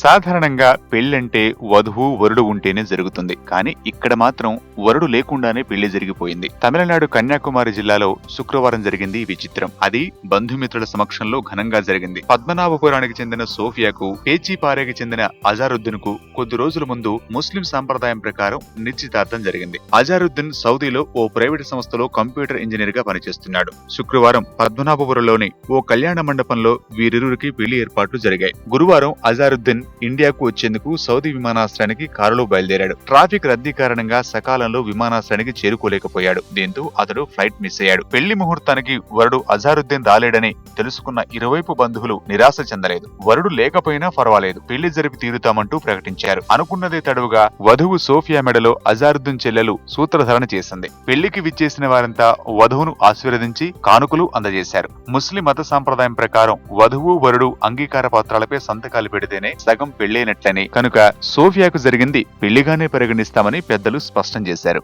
సాధారణంగా పెళ్లంటే వధువు వరుడు ఉంటేనే జరుగుతుంది. కానీ ఇక్కడ మాత్రం వరుడు లేకుండానే పెళ్లి జరిగిపోయింది. తమిళనాడు కన్యాకుమారి జిల్లాలో శుక్రవారం జరిగింది ఈ విచిత్రం. అది బంధుమిత్రుల సమక్షంలో ఘనంగా జరిగింది. పద్మనాభపురానికి చెందిన సోఫియాకు, పేచీపారేకి చెందిన అజారుద్దీన్ కు కొద్ది రోజుల ముందు ముస్లిం సంప్రదాయం ప్రకారం నిశ్చితార్థం జరిగింది. అజారుద్దీన్ సౌదీలో ఓ ప్రైవేటు సంస్థలో కంప్యూటర్ ఇంజనీర్ గా పనిచేస్తున్నాడు. శుక్రవారం పద్మనాభపురంలోని ఓ కళ్యాణ మండపంలో వీరిరువురికి పెళ్లి ఏర్పాట్లు జరిగాయి. గురువారం అజారుద్దీన్ ఇండియాకు వచ్చేందుకు సౌదీ విమానాశ్రయానికి కారులో బయలుదేరాడు. ట్రాఫిక్ రద్దీ కారణంగా సకాలంలో విమానాశ్రయానికి చేరుకోలేకపోయాడు. దీంతో అతడు ఫ్లైట్ మిస్ అయ్యాడు. పెళ్లి ముహూర్తానికి వరుడు అజారుద్దీన్ రాలేడని తెలుసుకున్న ఇరువైపు బంధువులు నిరాశ చెందలేదు. వరుడు లేకపోయినా పర్వాలేదు, పెళ్లి జరిపి తీరుతామంటూ ప్రకటించారు. అనుకున్నదే తడువుగా వధువు సోఫియా మెడలో అజారుద్దీన్ చెల్లెలు సూత్రధారణ చేసింది. పెళ్లికి విచ్చేసిన వారంతా వధువును ఆశీర్వదించి కానుకలు అందజేశారు. ముస్లిం మత సంప్రదాయం ప్రకారం వధువు వరుడు అంగీకార పత్రాలపై సంతకాలు పెడితేనే సగం పెళ్లైనట్లని, కనుక సోఫియాకు జరిగింది పెళ్లిగానే పరిగణిస్తామని పెద్దలు స్పష్టం చేశారు.